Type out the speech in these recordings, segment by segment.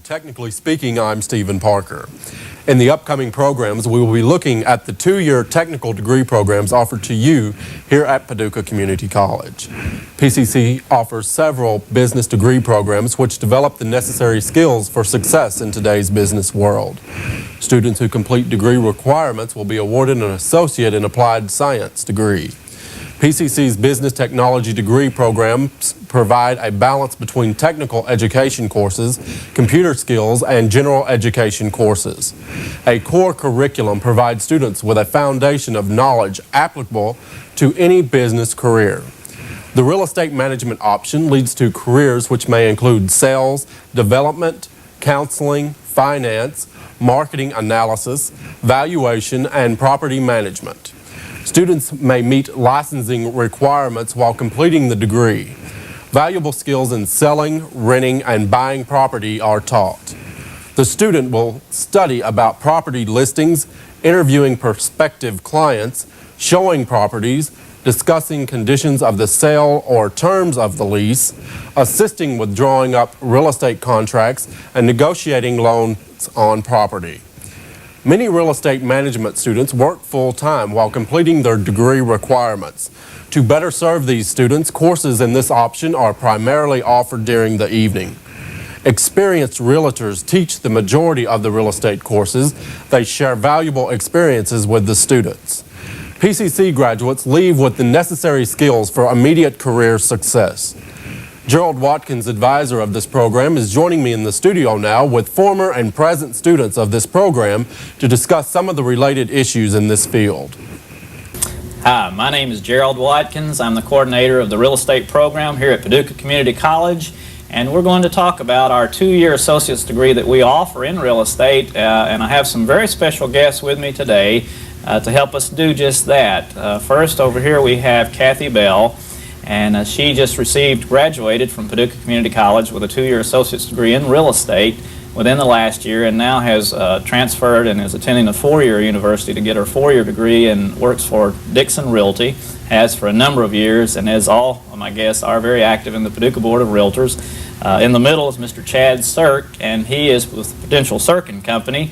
Technically Speaking, I'm Stephen Parker. In the upcoming programs, we will be looking at the two-year technical degree programs offered to you here at Paducah Community College. PCC offers several business degree programs which develop the necessary skills for success in today's business world. Students who complete degree requirements will be awarded an Associate in Applied Science degree. PCC's business technology degree programs provide a balance between technical education courses, computer skills, and general education courses. A core curriculum provides students with a foundation of knowledge applicable to any business career. The real estate management option leads to careers which may include sales, development, counseling, finance, marketing analysis, valuation, and property management. Students may meet licensing requirements while completing the degree. Valuable skills in selling, renting, and buying property are taught. The student will study about property listings, interviewing prospective clients, showing properties, discussing conditions of the sale or terms of the lease, assisting with drawing up real estate contracts, and negotiating loans on property. Many real estate management students work full-time while completing their degree requirements. To better serve these students, courses in this option are primarily offered during the evening. Experienced realtors teach the majority of the real estate courses. They share valuable experiences with the students. PCC graduates leave with the necessary skills for immediate career success. Gerald Watkins, advisor of this program, is joining me in the studio now with former and present students of this program to discuss some of the related issues in this field. Hi, my name is Gerald Watkins. I'm the coordinator of the real estate program here at Paducah Community College, and we're going to talk about our two-year associate's degree that we offer in real estate, and I have some very special guests with me today to help us do just that. First, over here we have Cathy Bell. And she just graduated from Paducah Community College with a two-year associate's degree in real estate within the last year, and now has transferred and is attending a four-year university to get her four-year degree, and works for Dixon Realty, has for a number of years, and as all of my guests are very active in the Paducah Board of Realtors. In the middle is Mr. Chad Sirk, and he is with Prudential Sirk and Company.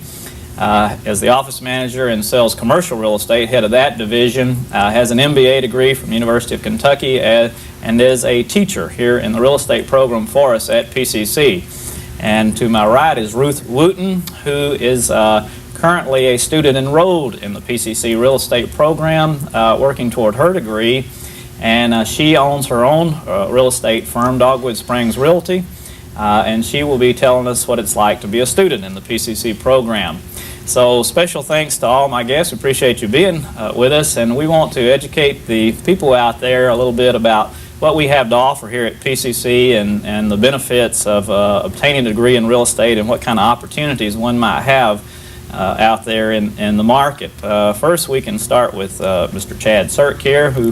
As the office manager and sells commercial real estate, head of that division, has an MBA degree from the University of Kentucky, and is a teacher here in the real estate program for us at PCC. And to my right is Ruth Wooten, who is currently a student enrolled in the PCC real estate program, working toward her degree, and she owns her own real estate firm, Dogwood Springs Realty, and she will be telling us what it's like to be a student in the PCC program. So special thanks to all my guests. We appreciate you being with us, and we want to educate the people out there a little bit about what we have to offer here at PCC and the benefits of obtaining a degree in real estate and what kind of opportunities one might have out there in the market. First, we can start with Mr. Chad Sirk here, who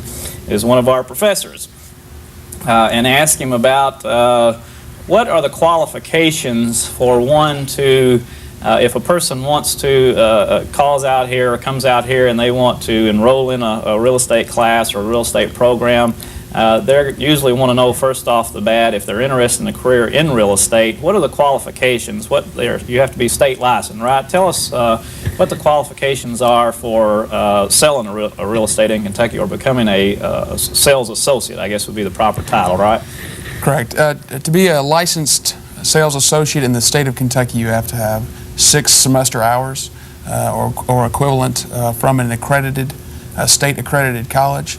is one of our professors, and ask him about what are the qualifications for one to if a person wants to calls out here or comes out here and they want to enroll in a real estate class or a real estate program, they usually want to know first off the bat, if they're interested in a career in real estate, what are the qualifications? You have to be state licensed, right? Tell us what the qualifications are for selling a real estate in Kentucky, or becoming a sales associate, I guess would be the proper title, right? Correct. To be a licensed sales associate in the state of Kentucky, you have to have 6 semester hours or equivalent from an accredited, state accredited college.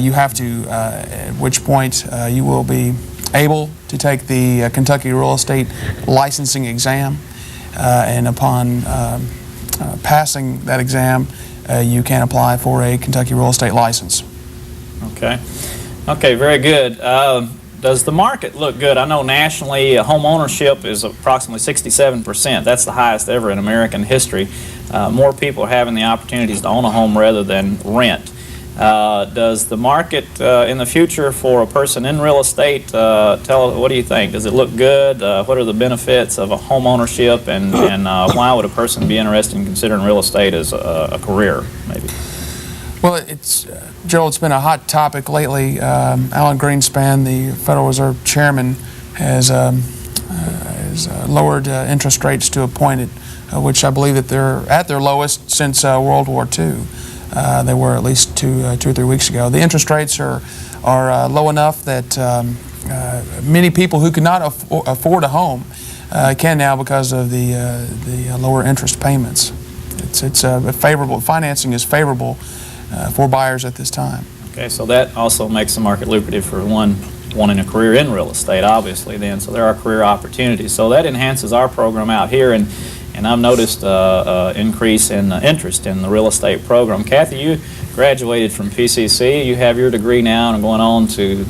You have to, at which point you will be able to take the Kentucky real estate licensing exam, and upon passing that exam, you can apply for a Kentucky real estate license. Okay. Okay, very good. Does the market look good? I know nationally home ownership is approximately 67%. That's the highest ever in American history. More people are having the opportunities to own a home rather than rent. Does the market in the future for a person in real estate, what do you think? Does it look good? What are the benefits of a home ownership, and why would a person be interested in considering real estate as a career, maybe? Well, Joel, it's been a hot topic lately. Alan Greenspan, the Federal Reserve Chairman, has lowered interest rates to a point at which I believe that they're at their lowest since World War II. They were at least two or 3 weeks ago. The interest rates are low enough that many people who could not afford a home can now because of the lower interest payments. It's favorable. Financing is favorable for buyers at this time. Okay, so that also makes the market lucrative for one wanting a career in real estate, obviously, then. So there are career opportunities. So that enhances our program out here, and I've noticed increase in interest in the real estate program. Cathy, you graduated from PCC. You have your degree now and are going on to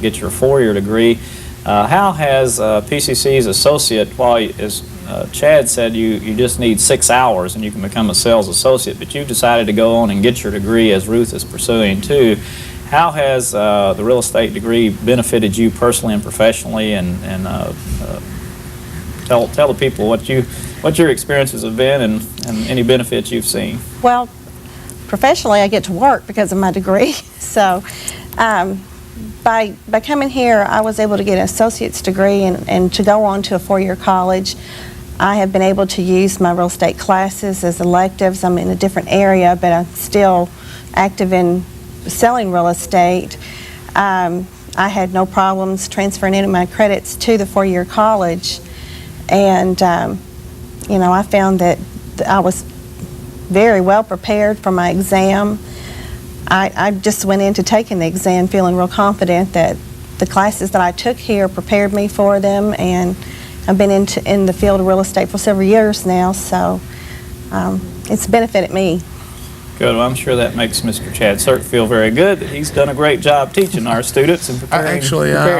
get your 4-year degree. How has PCC's associate, while, as Chad said, you just need 6 hours and you can become a sales associate, but you've decided to go on and get your degree as Ruth is pursuing too. How has the real estate degree benefited you personally and professionally, and tell the people what your experiences have been and any benefits you've seen? Well, professionally, I get to work because of my degree. So by coming here, I was able to get an associate's degree and to go on to a 4-year college. I have been able to use my real estate classes as electives. I'm in a different area, but I'm still active in selling real estate. I had no problems transferring any of my credits to the 4-year college. And, you know, I found that I was very well prepared for my exam. I just went into taking the exam feeling real confident that the classes that I took here prepared me for them, and I've been in the field of real estate for several years now, so it's benefited me. Good. Well, I'm sure that makes Mr. Chad Sirk feel very good that he's done a great job teaching our students and preparing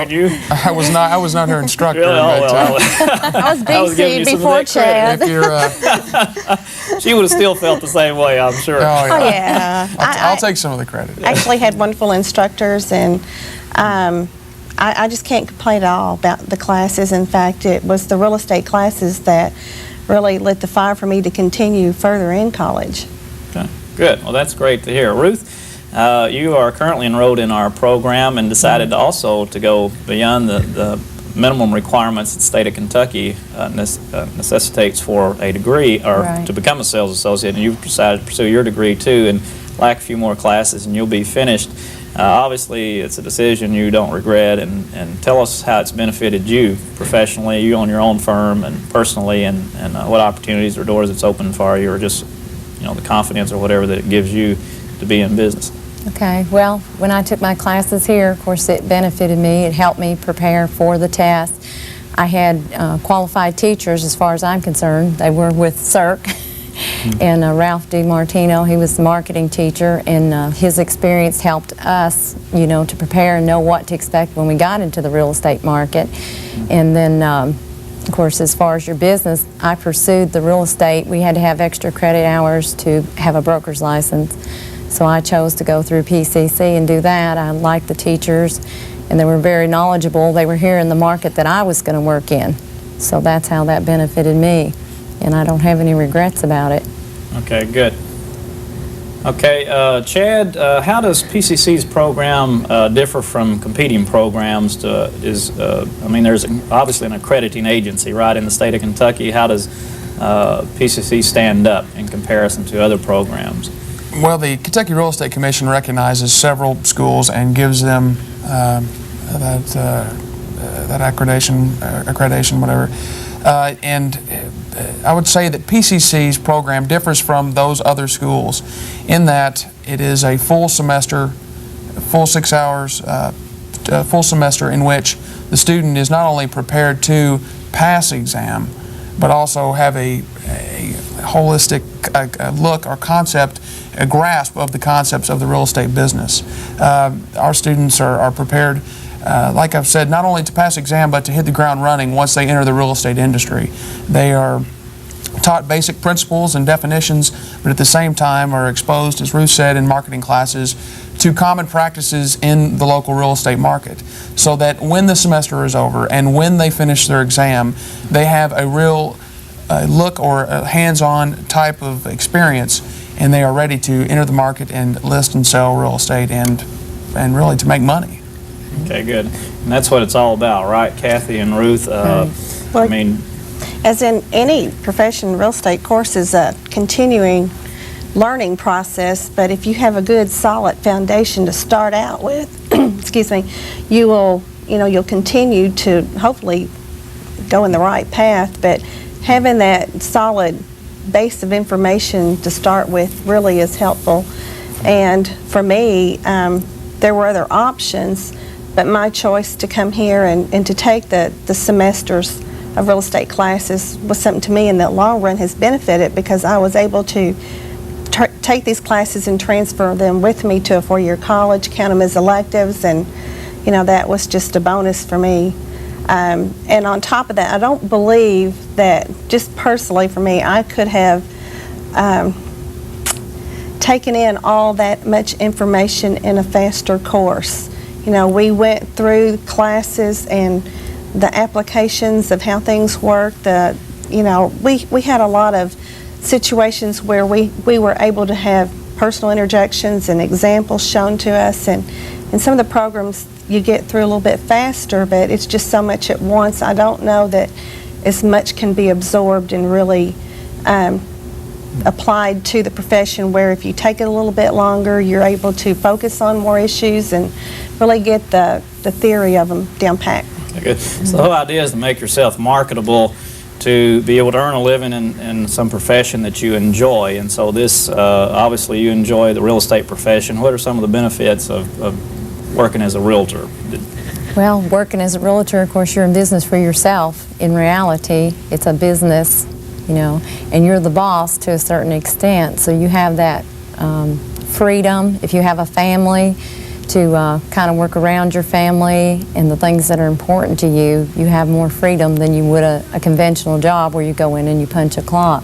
you. I was not her instructor. Really? Oh, well, I was BC before Chad. If you're, she would have still felt the same way, I'm sure. Oh, Oh, yeah. I'll take some of the credit. I actually had wonderful instructors, and I just can't complain at all about the classes. In fact, it was the real estate classes that really lit the fire for me to continue further in college. Okay. Good. Well, that's great to hear. Ruth, you are currently enrolled in our program and decided also to go beyond the minimum requirements that the state of Kentucky necessitates for a degree or to become a sales associate, and you've decided to pursue your degree too and lack a few more classes and you'll be finished. Obviously, it's a decision you don't regret, and tell us how it's benefited you professionally, you own your own firm, and personally, and what opportunities or doors it's opened for you, or just the confidence or whatever that it gives you to be in business. Okay, well, when I took my classes here, of course, it benefited me. It helped me prepare for the test. I had qualified teachers, as far as I'm concerned. They were with Sirk. And Ralph DiMartino, he was the marketing teacher, and his experience helped us, to prepare and know what to expect when we got into the real estate market. And then, of course, as far as your business, I pursued the real estate. We had to have extra credit hours to have a broker's license. So I chose to go through PCC and do that. I liked the teachers, and they were very knowledgeable. They were here in the market that I was going to work in. So that's how that benefited me. And I don't have any regrets about it. Okay, good. Okay, Chad, how does PCC's program differ from competing programs? There's obviously an accrediting agency, right, in the state of Kentucky. How does PCC stand up in comparison to other programs? Well, the Kentucky Real Estate Commission recognizes several schools and gives them that accreditation, whatever. And I would say that PCC's program differs from those other schools in that it is a full semester, full 6 hours, full semester in which the student is not only prepared to pass exam, but also have a holistic look or concept, a grasp of the concepts of the real estate business. Our students are prepared, like I've said, not only to pass exam, but to hit the ground running once they enter the real estate industry. They are taught basic principles and definitions, but at the same time are exposed, as Ruth said, in marketing classes to common practices in the local real estate market, so that when the semester is over and when they finish their exam, they have a real look or a hands-on type of experience, and they are ready to enter the market and list and sell real estate and really to make money. Okay, good. And that's what it's all about, right, Cathy and Ruth? I Well, mean, as in any profession, real estate course is a continuing learning process, but if you have a good solid foundation to start out with, excuse me, you'll continue to hopefully go in the right path, but having that solid base of information to start with really is helpful. And for me, there were other options, but my choice to come here and to take the semesters of real estate classes was something to me in the long run has benefited, because I was able to take these classes and transfer them with me to a four-year college, count them as electives, and that was just a bonus for me. And on top of that, I don't believe that, just personally for me, I could have taken in all that much information in a faster course. We went through classes and the applications of how things work. We had a lot of situations where we were able to have personal interjections and examples shown to us, and some of the programs you get through a little bit faster, but it's just so much at once. I don't know that as much can be absorbed and really applied to the profession, where if you take it a little bit longer, you're able to focus on more issues and really get the theory of them down pat. Good. So the whole idea is to make yourself marketable, to be able to earn a living in some profession that you enjoy. And so this, obviously you enjoy the real estate profession. What are some of the benefits of working as a realtor? Well, working as a realtor, of course, you're in business for yourself. In reality, it's a business, and you're the boss to a certain extent. So you have that freedom. If you have a family, to kind of work around your family and the things that are important to you, you have more freedom than you would a conventional job where you go in and you punch a clock.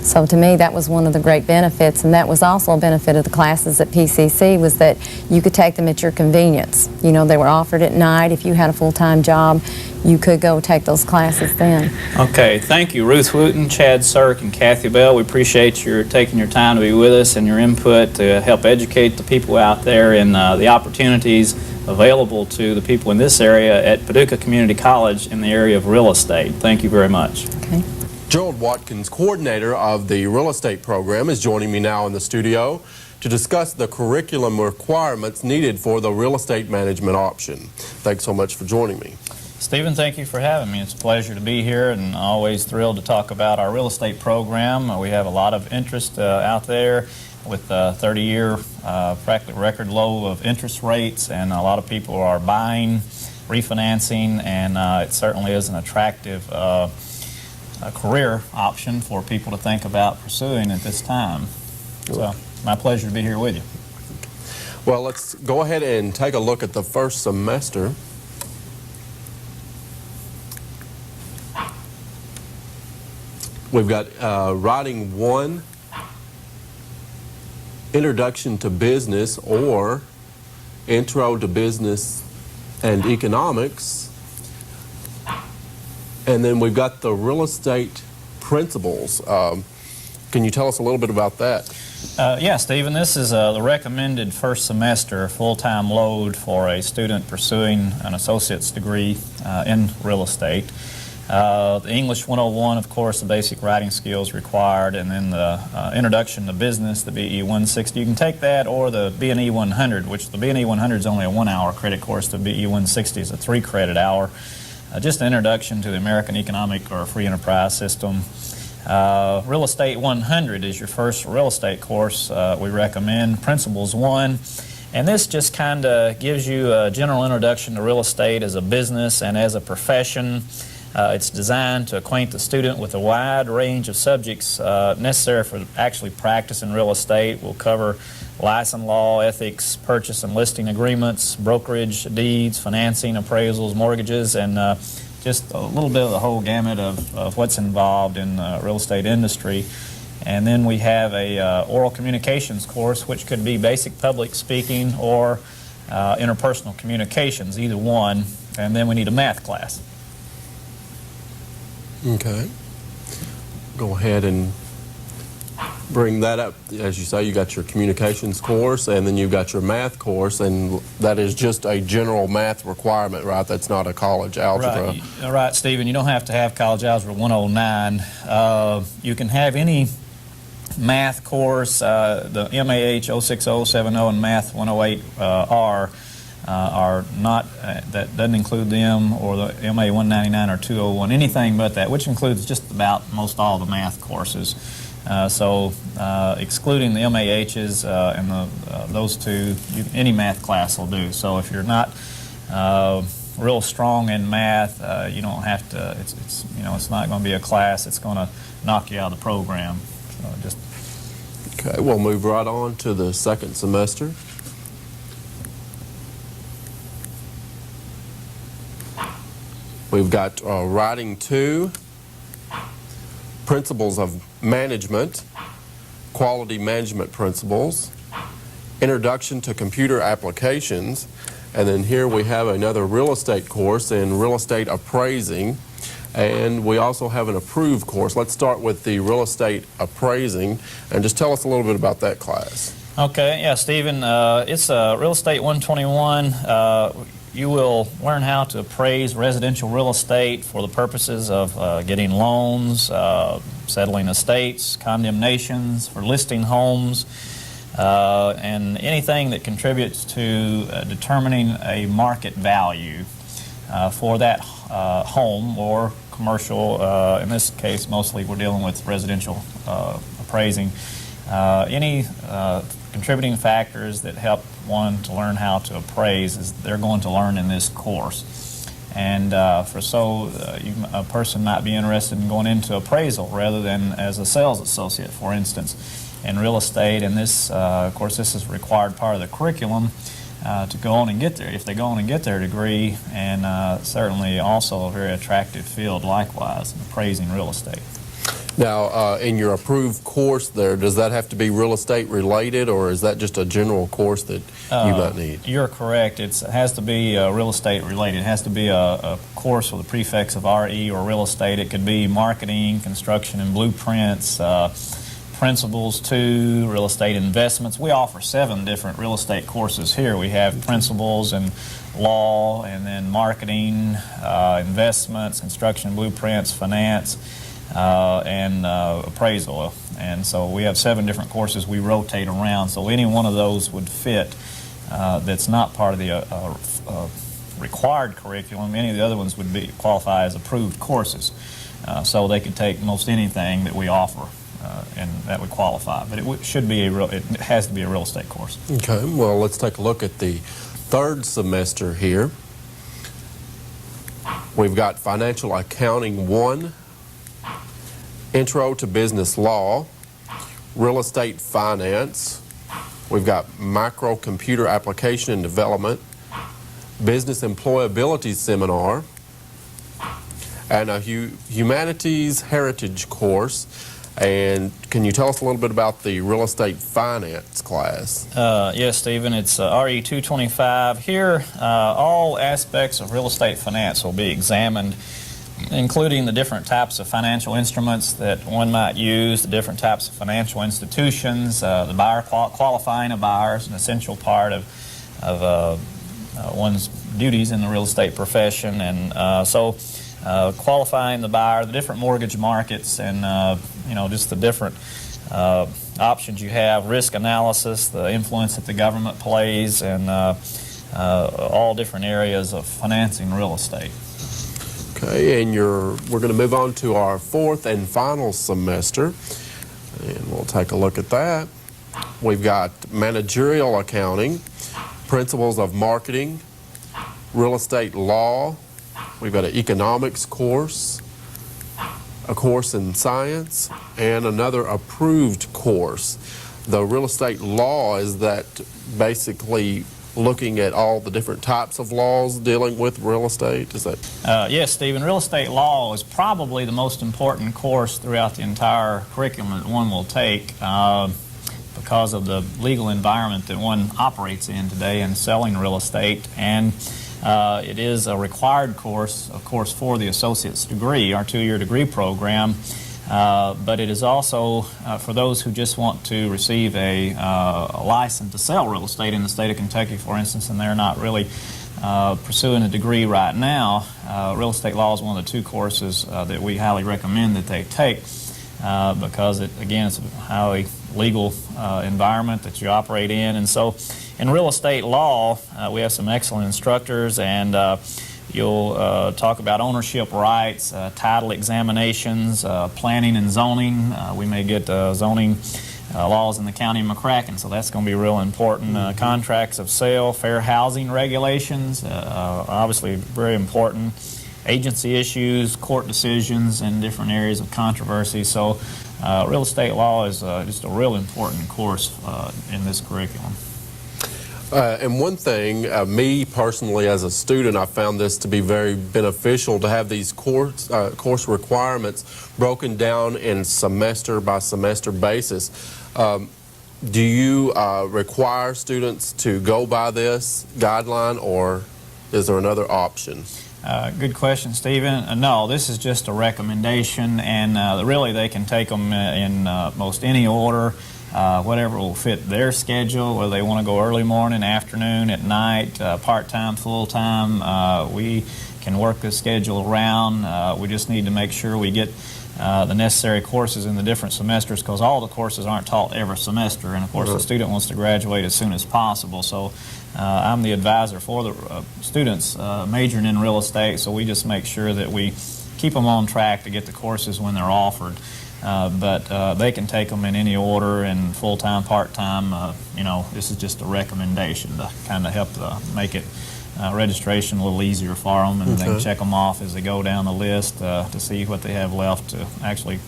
So to me, that was one of the great benefits, and that was also a benefit of the classes at PCC, was that you could take them at your convenience. They were offered at night. If you had a full-time job, you could go take those classes then. Okay, thank you, Ruth Wooten, Chad Sirk, and Cathy Bell. We appreciate your taking your time to be with us and your input to help educate the people out there in the opportunities available to the people in this area at Paducah Community College in the area of real estate. Thank you very much. Okay. Gerald Watkins, coordinator of the real estate program, is joining me now in the studio to discuss the curriculum requirements needed for the real estate management option. Thanks so much for joining me. Stephen, thank you for having me. It's a pleasure to be here, and always thrilled to talk about our real estate program. We have a lot of interest out there with 30-year practically record low of interest rates, and a lot of people are buying, refinancing, and it certainly is an attractive career option for people to think about pursuing at this time. So, my pleasure to be here with you. Well, let's go ahead and take a look at the first semester. We've got writing 1, Introduction to Business, or Intro to Business and Economics. And then we've got the real estate principles. Can you tell us a little bit about that? Yeah, Stephen, this is the recommended first semester full-time load for a student pursuing an associate's degree in real estate. The English 101, of course, the basic writing skills required, and then the Introduction to Business, the BE 160. You can take that, or the B&E 100, which the B&E 100 is only a 1-hour credit course. The BE 160 is a 3-credit hour. Just an introduction to the American economic or free enterprise system. Real Estate 100 is your first real estate course we recommend. Principles 1. And this just kind of gives you a general introduction to real estate as a business and as a profession. It's designed to acquaint the student with a wide range of subjects necessary for actually practicing real estate. We'll cover license law, ethics, purchase and listing agreements, brokerage, deeds, financing, appraisals, mortgages, and just a little bit of the whole gamut of what's involved in the real estate industry. And then we have a oral communications course, which could be basic public speaking or interpersonal communications, either one. And then we need a math class. Okay. Go ahead and bring that up, as you say, you got your communications course, and then you've got your math course, and that is just a general math requirement, right? That's not a college algebra. Right, Stephen. You don't have to have College Algebra 109. You can have any math course. The MAH 06070 and Math 108 are not, that doesn't include them, or the MA 199 or 201, anything but that, which includes just about most all the math courses. So excluding the MAHs and those two, any math class will do. So if you're not real strong in math, you don't have to, it's not going to be a class that's going to knock you out of the program. So just Okay, we'll move right on to the second semester. We've got Writing 2, Principles of Management, Quality Management Principles, Introduction to Computer Applications, and then here we have another real estate course in Real Estate Appraising, and we also have an approved course. Let's start with the Real Estate Appraising, and just tell us a little bit about that class. Okay, yeah, Stephen, it's Real Estate 121. You will learn how to appraise residential real estate for the purposes of getting loans, settling estates, condemnations, for listing homes, and anything that contributes to determining a market value for that home or commercial. In this case, mostly we're dealing with residential appraising. Any contributing factors that help one to learn how to appraise is they're going to learn in this course. And a person might be interested in going into appraisal rather than as a sales associate, for instance, in real estate. And this, of course, this is a required part of the curriculum to go on and get there, if they go on and get their degree, and certainly also a very attractive field likewise, in appraising real estate. Now, in your approved course there, does that have to be real estate related, or is that just a general course that you might need? You're correct. It has to be real estate related. It has to be a course with a prefix of RE or real estate. It could be marketing, construction and blueprints, principles to real estate investments. We offer 7 different real estate courses here. We have principles and law, and then marketing, investments, construction blueprints, finance, and appraisal. And so we have 7 different courses we rotate around, so any one of those would fit that's not part of the required curriculum. Any of the other ones would qualify as approved courses, so they could take most anything that we offer, and that would qualify. But it has to be a real estate course. Okay, well, let's take a look at the third semester here. We've got Financial Accounting 1, Intro to Business Law, Real Estate Finance. We've got Microcomputer Application and Development, Business Employability Seminar, and a Humanities Heritage course. And can you tell us a little bit about the Real Estate Finance class? Yes, Stephen, it's RE 225. Here, all aspects of real estate finance will be examined, including the different types of financial instruments that one might use, the different types of financial institutions, the buyer qualifying a buyer is an essential part of one's duties in the real estate profession, and so qualifying the buyer, the different mortgage markets, and just the different options you have, risk analysis, the influence that the government plays, and all different areas of financing real estate. Okay, and we're going to move on to our fourth and final semester, and we'll take a look at that. We've got Managerial Accounting, Principles of Marketing, Real Estate Law. We've got an Economics course, a course in Science, and another approved course. The Real Estate Law, is that basically looking at all the different types of laws dealing with real estate? Is that? Yes, Stephen. Real estate law is probably the most important course throughout the entire curriculum that one will take because of the legal environment that one operates in today in selling real estate. And it is a required course, of course, for the associate's degree, our 2-year degree program. But it is also for those who just want to receive a license to sell real estate in the state of Kentucky, for instance, and they're not really pursuing a degree right now. Real estate law is one of the two courses that we highly recommend that they take because, again, it's a highly legal environment that you operate in. And so in real estate law, we have some excellent instructors, and you'll talk about ownership rights, title examinations, planning and zoning. We may get zoning laws in the county of McCracken, so that's going to be real important. Contracts of sale, fair housing regulations, obviously very important. Agency issues, court decisions, and different areas of controversy. So real estate law is just a real important course in this curriculum. And one thing, me personally as a student, I found this to be very beneficial to have these course requirements broken down in semester by semester basis. Do you require students to go by this guideline, or is there another option? Good question, Stephen. No, this is just a recommendation, and really they can take them in most any order. Whatever will fit their schedule, whether they want to go early morning, afternoon, at night, part-time, full-time. We can work the schedule around. We just need to make sure we get the necessary courses in the different semesters, because all the courses aren't taught every semester, and of course the student wants to graduate as soon as possible. So I'm the advisor for the students majoring in real estate, so we just make sure that we keep them on track to get the courses when they're offered. But they can take them in any order, and full-time, part-time. This is just a recommendation to kind of help make it registration a little easier for them, and they can check them off as they go down the list to see what they have left to actually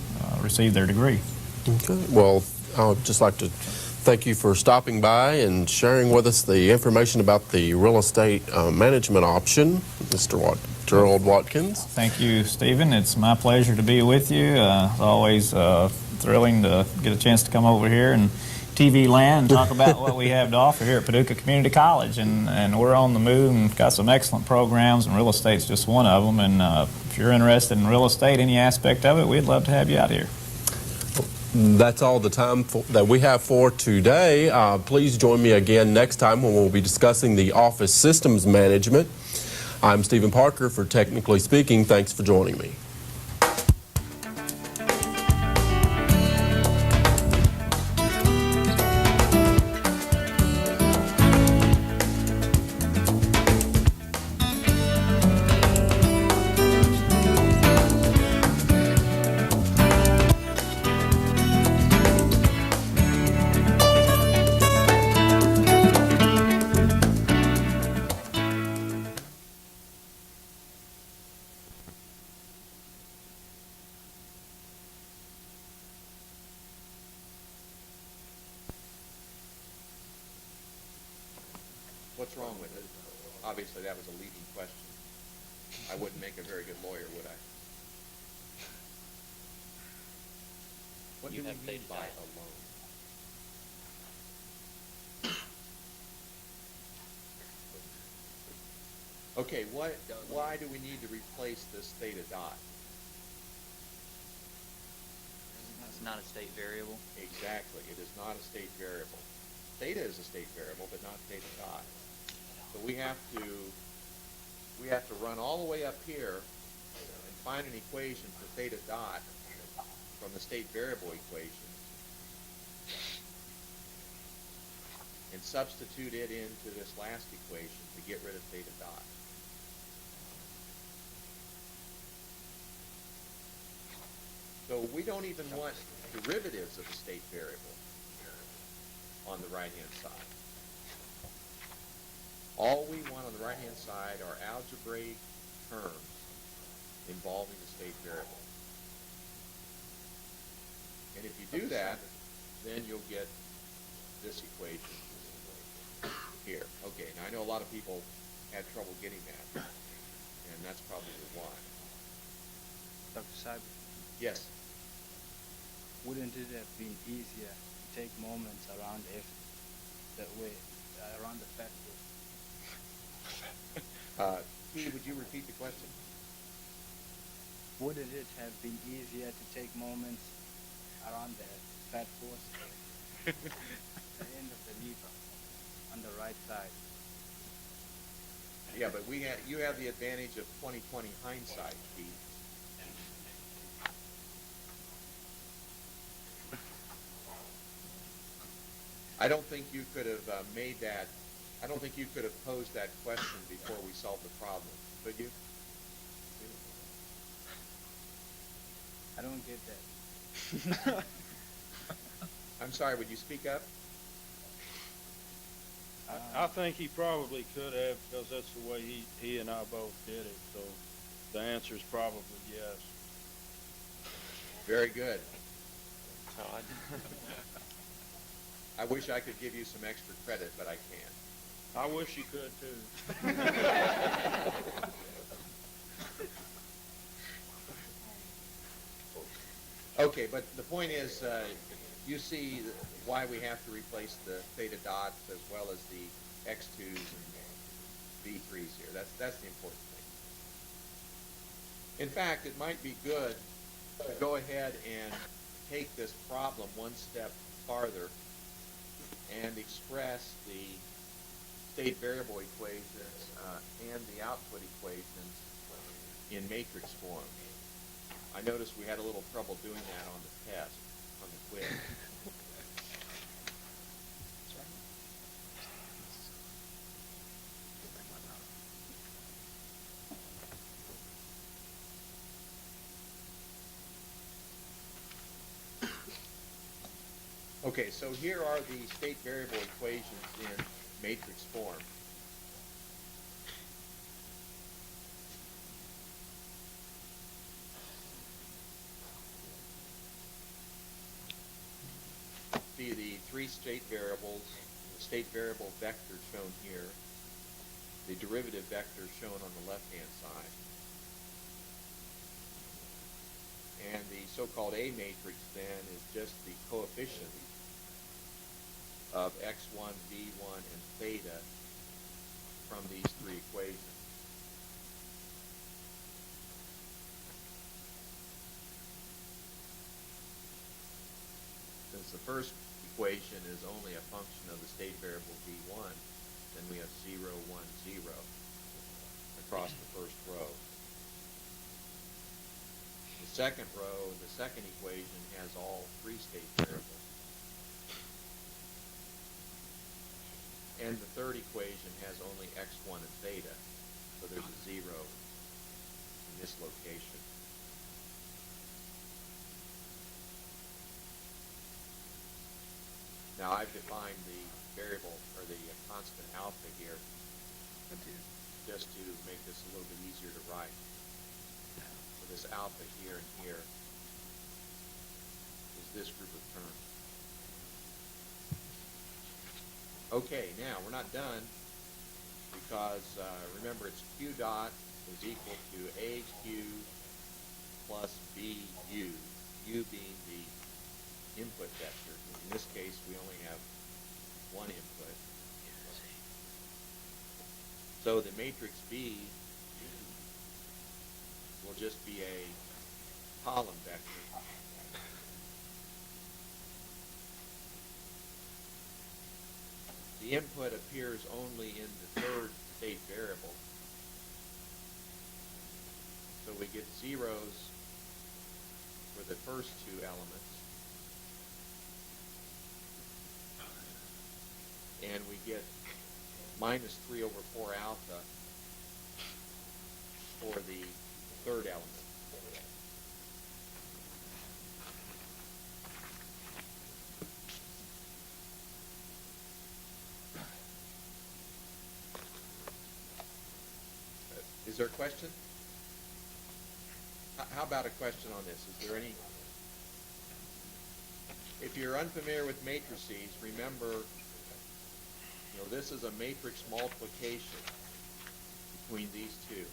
receive their degree. Okay. Well, I would just like to thank you for stopping by and sharing with us the information about the real estate management option, Mr. Gerald Watkins. Thank you, Stephen. It's my pleasure to be with you. It's always thrilling to get a chance to come over here and TV land and talk about what we have to offer here at Paducah Community College. And we're on the move and got some excellent programs, and real estate's just one of them. And if you're interested in real estate, any aspect of it, we'd love to have you out here. That's all the time that we have for today. Please join me again next time when we'll be discussing the office systems management. I'm Stephen Parker for Technically Speaking. Thanks for joining me. What's wrong with it? Obviously, that was a leading question. I wouldn't make a very good lawyer, would I? What do we mean by alone? Okay, why do we need to replace this theta dot? It's not a state variable. Exactly, it is not a state variable. Theta is a state variable, but not theta dot. So we have to run all the way up here and find an equation for theta dot from the state variable equation and substitute it into this last equation to get rid of theta dot. So we don't even want derivatives of the state variable on the right-hand side. All we want on the right-hand side are algebraic terms involving the state variable. And if you do that, then you'll get this equation here. Okay, now I know a lot of people had trouble getting that, and that's probably why. Dr. Seibert, Yes? wouldn't it have been easier to take moments around if that way, around the factor? Key, would you repeat the question? wouldn't it have been easier to take moments around the fat force? The end of the lever on the right side. Yeah, but you have the advantage of 20/20 hindsight, Pete. I don't think you could have made that. I don't think you could have posed that question before we solved the problem, could you? I don't get that. I'm sorry, would you speak up? I think he probably could have, because that's the way he and I both did it. So the answer is probably yes. Very good. I wish I could give you some extra credit, but I can't. I wish you could too. Okay, but the point is, you see why we have to replace the theta dots as well as the x2s and v3s here. That's the important thing. In fact, it might be good to go ahead and take this problem one step farther and express the state variable equations and the output equations in matrix form. I noticed we had a little trouble doing that on the test, on the quiz. Okay, so here are the state variable equations in matrix form. See the three state variables, the state variable vector shown here, the derivative vector shown on the left-hand side, and the so-called A matrix then is just the coefficient of x1, v1, and theta from these three equations. Since the first equation is only a function of the state variable v1, then we have 0, 1, 0 across the first row. The second row, the second equation has all three state variables. And the third equation has only x1 and theta, so there's a 0 in this location. Now I've defined the variable, or the constant alpha here, just to make this a little bit easier to write. So this alpha here and here is this group of terms. Okay, now we're not done, because remember it's q dot is equal to aq plus bu, u being the input vector. In this case, we only have one input. So the matrix B will just be a column vector. The input appears only in the third state variable. So we get zeros for the first two elements. And we get minus 3 over 4 alpha for the third element. Is there a question? How about a question on this? Is there any? If you're unfamiliar with matrices, remember, this is a matrix multiplication between these two.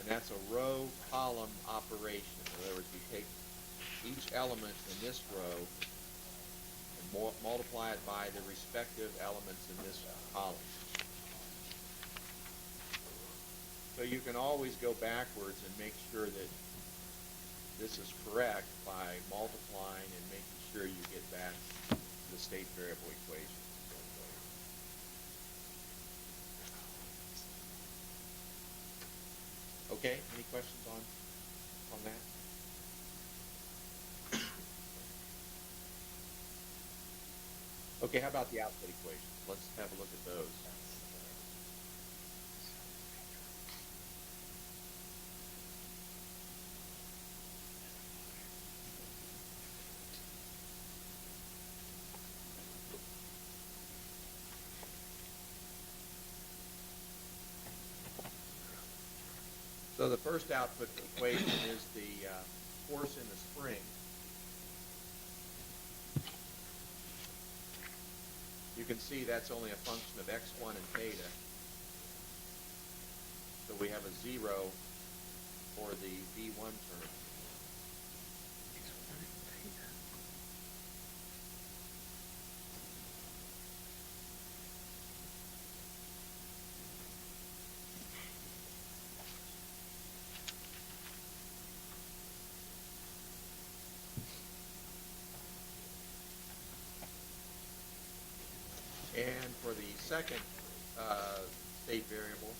And that's a row-column operation. In other words, we take each element in this row and multiply it by the respective elements in this column. So you can always go backwards and make sure that this is correct by multiplying and making sure you get back to the state variable equation. Okay, any questions on that? Okay, how about the output equations? Let's have a look at those. So the first output equation is the force in the spring. You can see that's only a function of x1 and theta. So we have a 0 for the V1 term. And for the second state variable,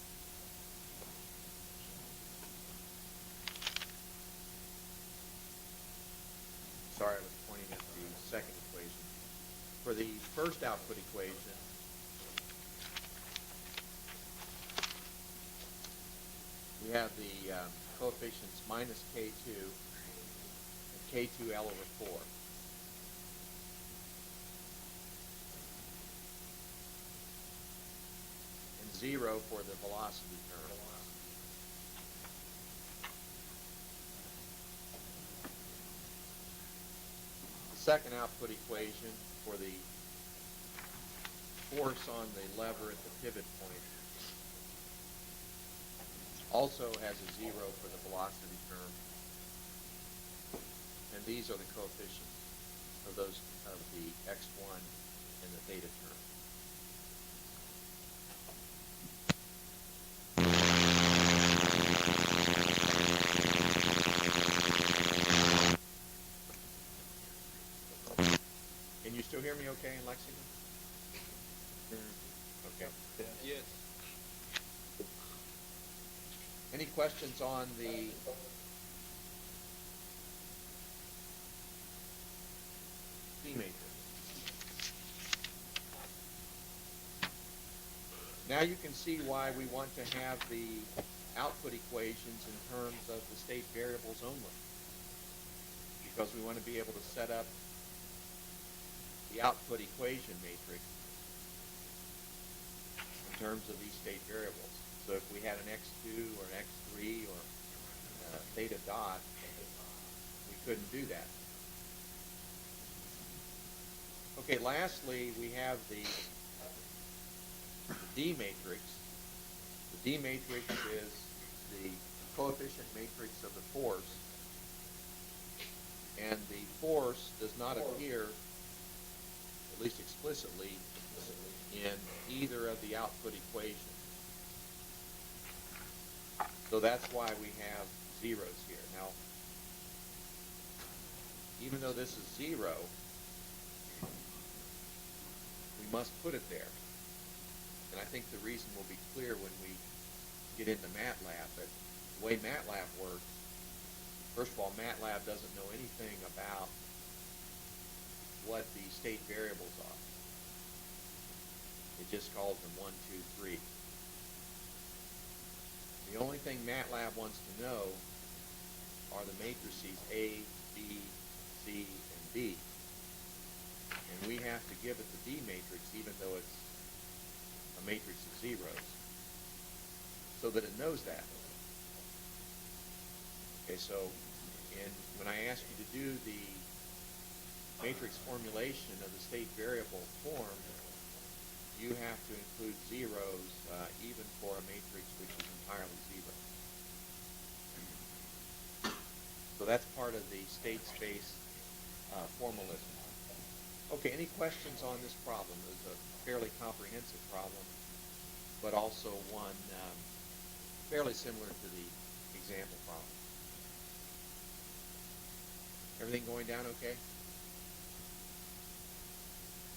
sorry, I was pointing at the second equation. For the first output equation, we have the coefficients minus K2 and K2L over 4. And 0 for the velocity term. The second output equation for the force on the lever at the pivot point also has a 0 for the velocity term. And these are the coefficients of those of the x1 and the theta term. Can you still hear me okay in Lexington? Okay. Yes. Any questions on the D matrix? Now you can see why we want to have the output equations in terms of the state variables only. Because we want to be able to set up the output equation matrix in terms of these state variables. So if we had an x2 or an x3 or theta dot, we couldn't do that. Okay, lastly, we have the D matrix. The D matrix is the coefficient matrix of the force, and the force does not appear, at least explicitly, in either of the output equations. So that's why we have zeros here. Now, even though this is 0, we must put it there. And I think the reason will be clear when we get into MATLAB. But the way MATLAB works, first of all, MATLAB doesn't know anything about what the state variables are. It just calls them 1, 2, 3. The only thing MATLAB wants to know are the matrices A, B, C, and D. And we have to give it the D matrix even though it's a matrix of zeros, so that it knows that. Okay, so when I ask you to do the matrix formulation of the state variable form, you have to include zeros even for a matrix which is entirely zero. So that's part of the state space formalism. Okay, any questions on this problem? It's a fairly comprehensive problem, but also one fairly similar to the example problem. Everything going down okay?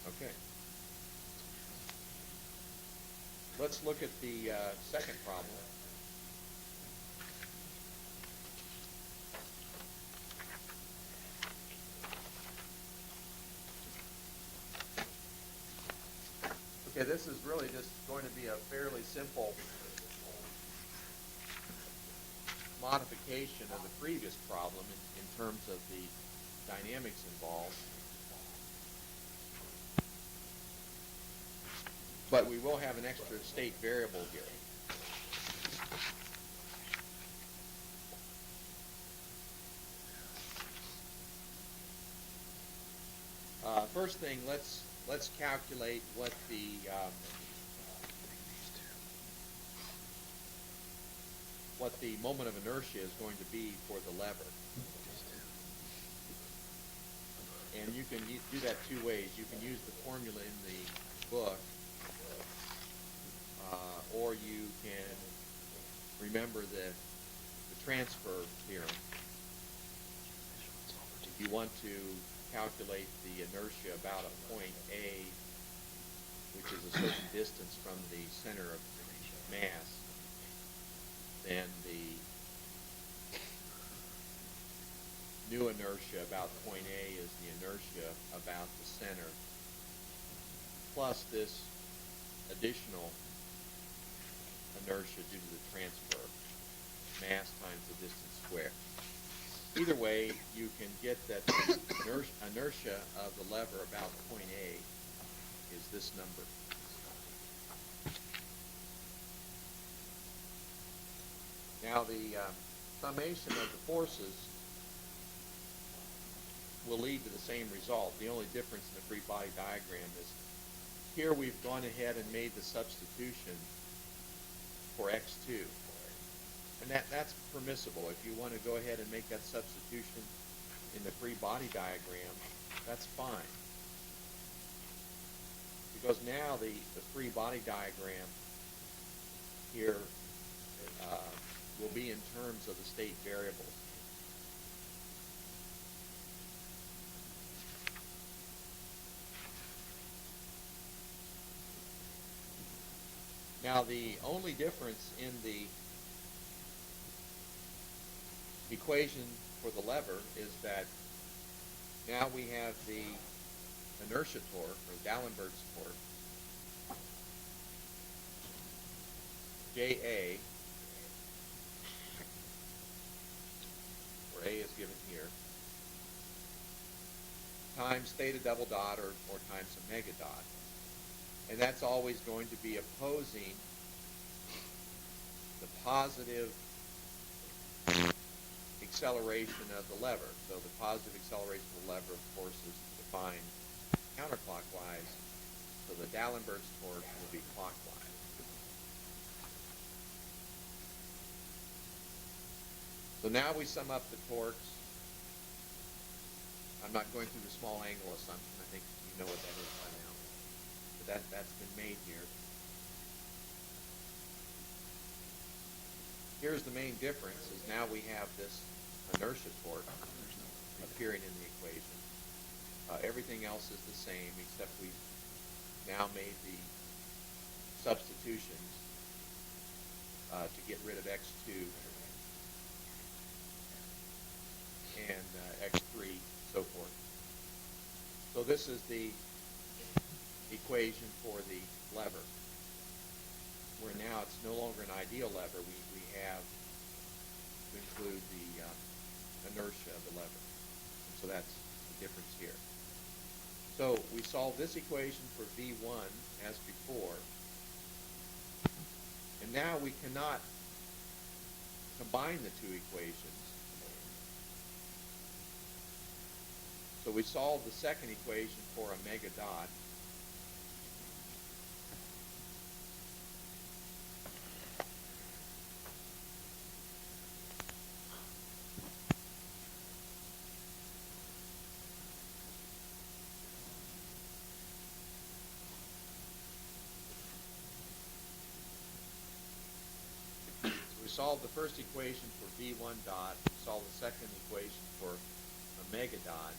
Okay. Let's look at the second problem. Okay, this is really just going to be a fairly simple modification of the previous problem in terms of the dynamics involved. But we will have an extra state variable here. First thing, let's calculate what the moment of inertia is going to be for the lever. And you can do that two ways. You can use the formula in the book, or you can remember the transfer theorem. If you want to calculate the inertia about a point A, which is a certain distance from the center of mass, then the new inertia about point A is the inertia about the center, plus this additional inertia due to the transfer, mass times the distance squared. Either way, you can get that the inertia of the lever about point A is this number. Now the summation of the forces will lead to the same result. The only difference in the free body diagram is here we've gone ahead and made the substitution for x2. And that's permissible. If you want to go ahead and make that substitution in the free body diagram, that's fine. Because now the free body diagram here will be in terms of the state variables. Now the only difference in the equation for the lever is that now we have the inertia torque, or D'Alembert's torque, JA, where A is given here, times theta double dot or times a mega dot. And that's always going to be opposing the positive acceleration of the lever. So the positive acceleration of the lever, of course, is defined counterclockwise. So the D'Alembert's torque will be clockwise. So now we sum up the torques. I'm not going through the small angle assumption. I think you know what that is by now. But that's been made here. Here's the main difference, is now we have this inertia torque appearing in the equation. Everything else is the same, except we've now made the substitutions to get rid of x2 and x3, so forth. So this is the equation for the lever, where now it's no longer an ideal lever. We have to include the inertia of the lever. And so that's the difference here. So we solve this equation for V1 as before, and now we cannot combine the two equations. So we solve the second equation for a mega dot. solve the first equation for V1 dot, we solve the second equation for omega dot.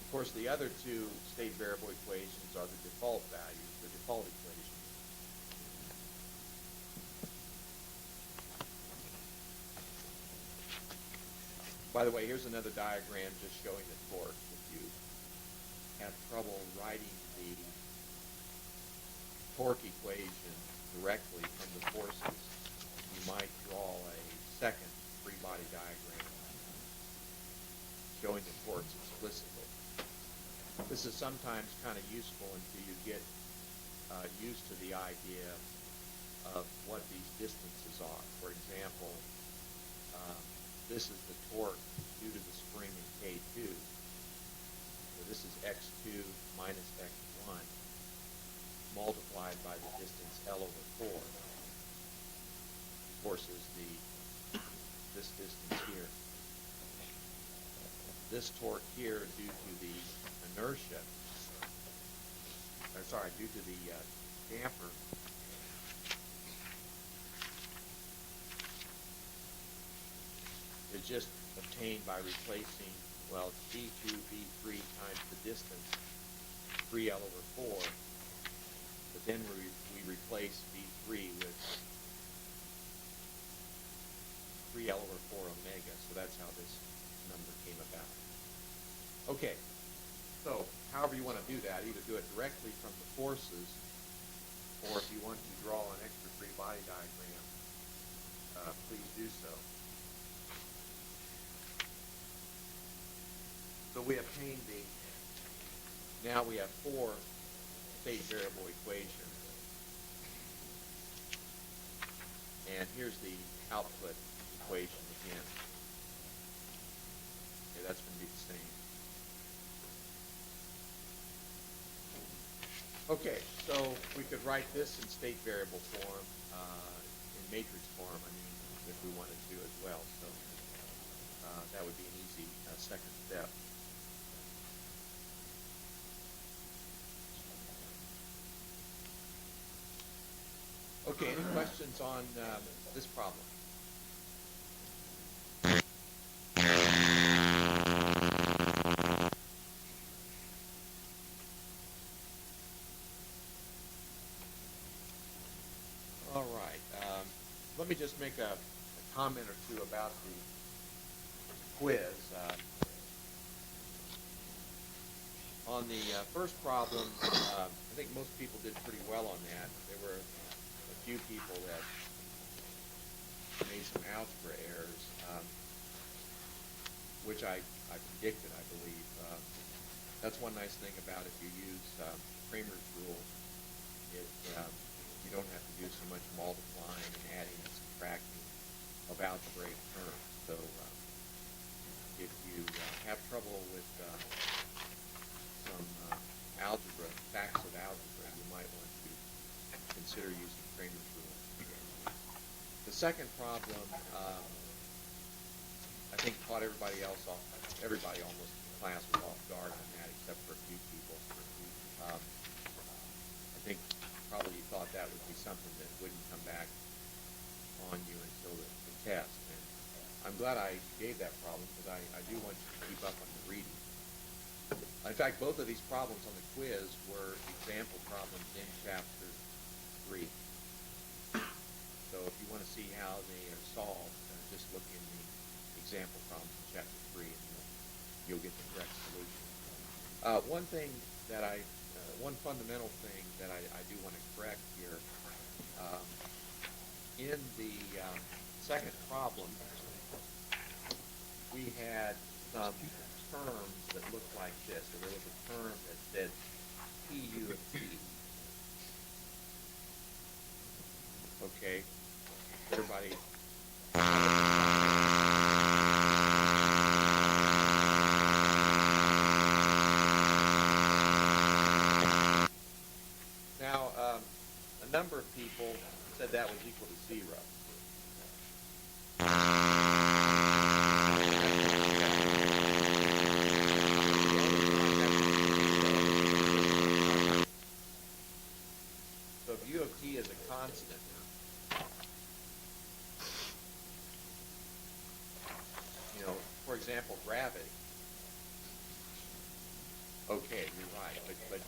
Of course, the other two state variable equations are the default values, the default equations. By the way, here's another diagram just showing the torque. If you have trouble writing the torque equation directly from the forces, you might draw a second free body diagram showing the torques explicitly. This is sometimes kind of useful until you get used to the idea of what these distances are. For example, this is the torque due to the spring in K2. So this is X2 minus X1 multiplied by the distance L over 4. Forces this distance here. This torque here due to the inertia, due to the damper, is just obtained by replacing, well, V2, V3 times the distance, 3L over 4, but then we replace V3 with 3L over 4 omega, so that's how this number came about. Okay, so however you want to do that, either do it directly from the forces, or if you want to draw an extra free body diagram, please do so. So we obtained now we have 4 state variable equations. And here's the output equation again. Okay, that's going to be the same. Okay, so we could write this in state variable form, in matrix form, if we wanted to as well. So that would be an easy second step. Okay, any questions on this problem? All right. Let me just make a comment or two about the quiz. On the first problem, I think most people did pretty well on that. There were a few people that made some algebra errors, which I predicted, I believe. That's one nice thing about if you use Kramer's rule. You don't have to do so much multiplying and adding and subtracting of algebraic terms. So if you have trouble with some algebra, facts of algebra, you might want to consider using Kramer's rule. The second problem, I think caught everybody almost in the class was off guard on that, except for a few people. I think probably you thought that would be something that wouldn't come back on you until the test. And I'm glad I gave that problem because I do want you to keep up on the reading. In fact, both of these problems on the quiz were example problems in Chapter 3. So if you want to see how they are solved, just look in the example problems in Chapter 3 and you'll get the correct solution. One fundamental thing that I do want to correct here, in the second problem, we had some terms that looked like this. So there was a term that said PU of T. Okay, everybody. Now, a number of people said that was equal to 0. So if U of T is a constant, example, gravity. Okay, you're right, but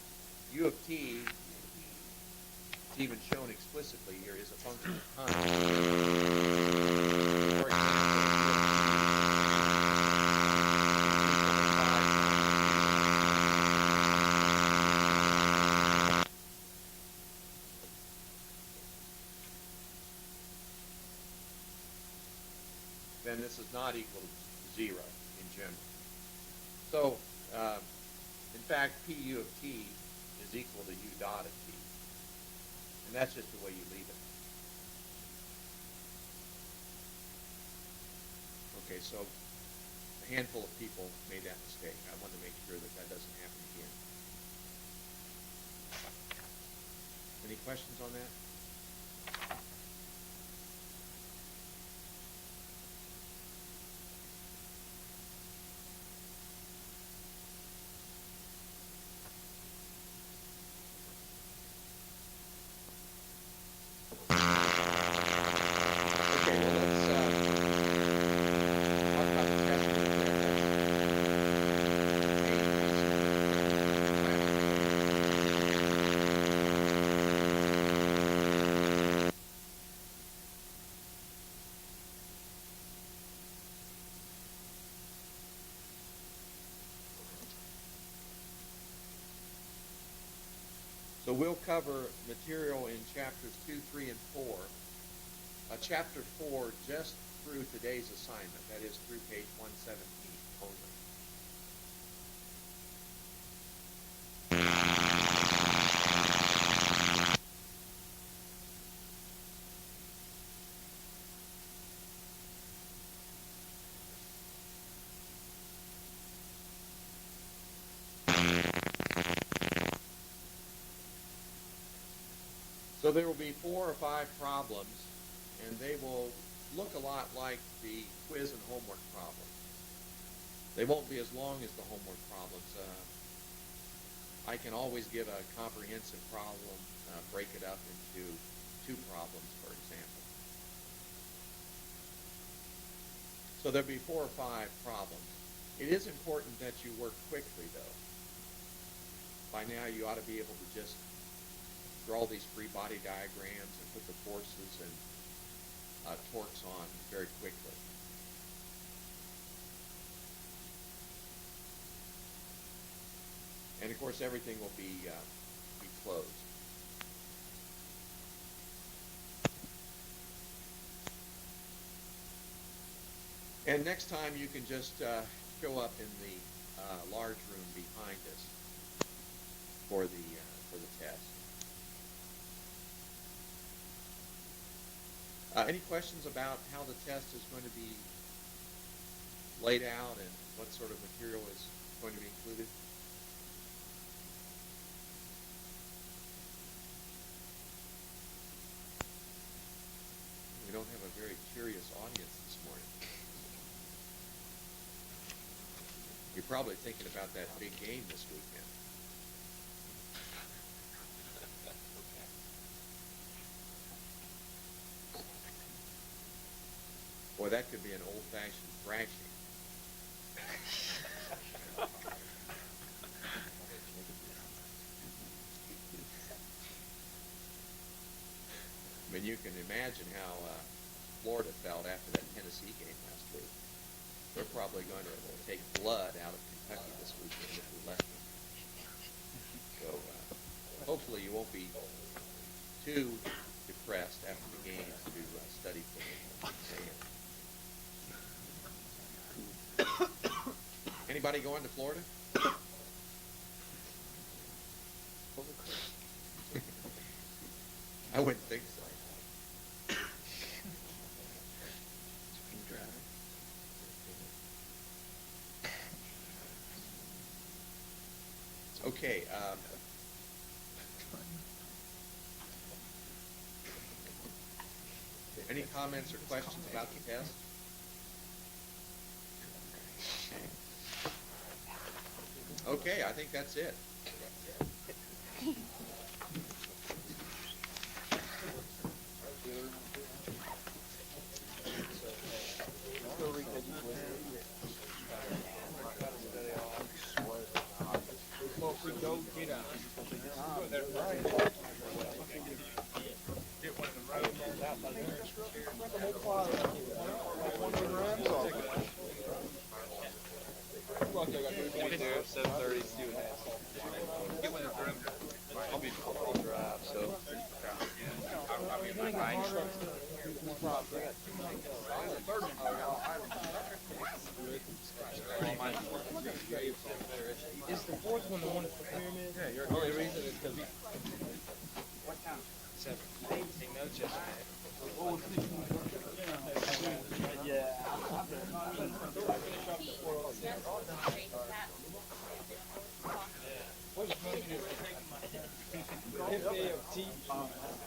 U of T, it's even shown explicitly here, is a function of time. For then this is not equal to 0 in general. So, in fact, PU of T is equal to U dot of T. And that's just the way you leave it. Okay, so a handful of people made that mistake. I want to make sure that that doesn't happen again. Any questions on that? So we'll cover material in chapters 2, 3, and 4. Chapter 4 just through today's assignment, that is through page 117 only. So there will be 4 or 5 problems, and they will look a lot like the quiz and homework problems. They won't be as long as the homework problems. I can always give a comprehensive problem, break it up into 2 problems, for example. So there'll be 4 or 5 problems. It is important that you work quickly, though. By now, you ought to be able to just draw these free body diagrams and put the forces and torques on very quickly. And of course, everything will be closed. And next time, you can just show up in the large room behind us for the test. Any questions about how the test is going to be laid out and what sort of material is going to be included? We don't have a very curious audience this morning. You're probably thinking about that big game this weekend. Boy, that could be an old-fashioned thrashing. I mean, you can imagine how Florida felt after that Tennessee game last week. They're probably going to take blood out of Kentucky this weekend if we let them. So hopefully you won't be too depressed after the game to study for the exam. Anybody going to Florida? I wouldn't think so. Okay. Any comments or questions about the test? Okay, I think that's it. Is the fourth one the one at the pyramid? Yeah, you're only reason is because. What time? 7. Take notes yesterday.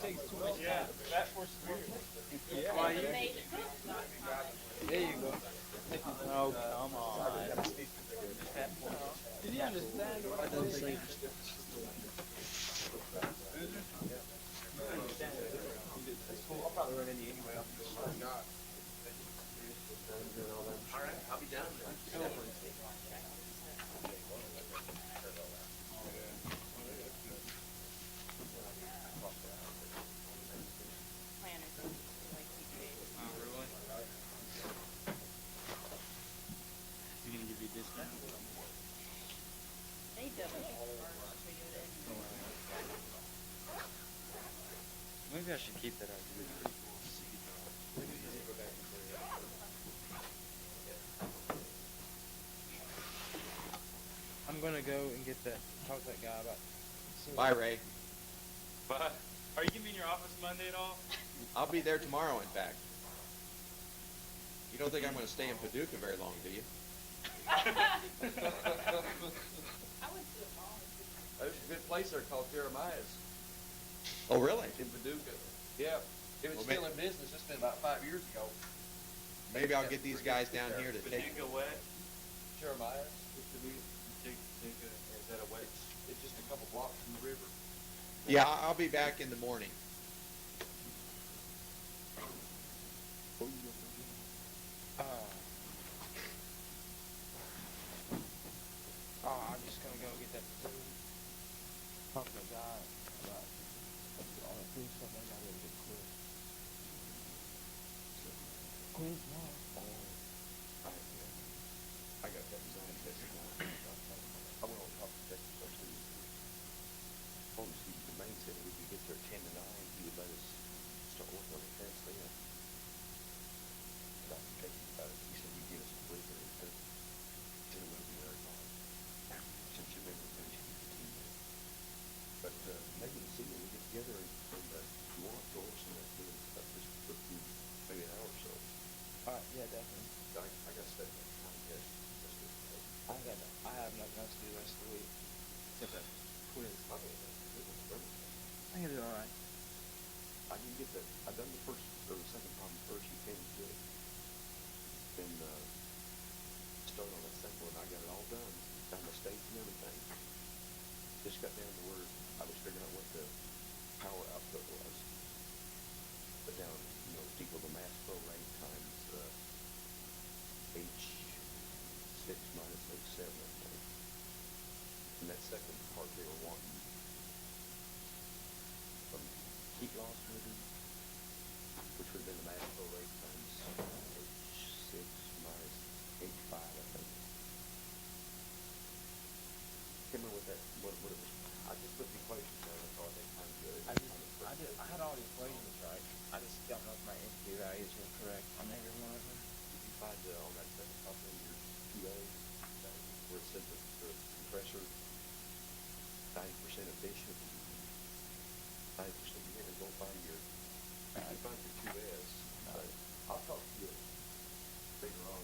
Takes too much time. That for spirit. There you go. Oh, come on. Did you understand what I was saying? I'll probably run into you anyway. All right, I'll be down there. Maybe I should keep that idea. I'm gonna go and get that. Talk to that guy about. Bye, Ray. But are you gonna be in your office Monday at all? I'll be there tomorrow, in fact. You don't think I'm going to stay in Paducah very long, do you? There's a good place there called Jeremiah's Oh, really? in Paducah. Yeah. It was Well, still in business. It's been about 5 years ago. Maybe I'll get these guys down here to take. Paducah what? Jeremiah's. Used to be, Is that a way? it's just a couple blocks from the river. Yeah, I'll be back in the morning. I'm just gonna go get that food. Talk to the guy about all that food stuff. I gotta get quick. Quick, no. I got that design test tomorrow. I went on top of Texas first too. Obviously, the main said we could get there at 10 to 9. He would let us start working on the test then. Dr. Cathy about it. He said he'd give us a break and it took. Then it wouldn't be very long. Since you remember finishing the 15 minutes. But maybe we'll see when we get together and if you want to go over some of that doing stuff, just put through maybe an hour or so. Yeah, definitely. I got to study that time test. I have nothing else to do the rest of the week. Except that quiz. I think that's a good one for everything. I can do all right. I didn't get that. I done the first or the second problem first. You came to it. Then started on that second one. I got it all done. Found my states and everything. Just got down to where I was figuring out what the power output was. But down, equal to mass flow rate times H6 minus H7, I think. And that second part they were wanting heat loss maybe, which would have been the mass flow rate times H6 minus H5, I think. Can't remember what it was. I just put the equations down and thought they kind of good. I had all the equations right. I just don't know if my entropy values were correct on every one of them. If you find on that second top of your 2A, where it said the compressor 90% efficient, 90% here, and go find your, if you find your 2S, I'll talk to you later on.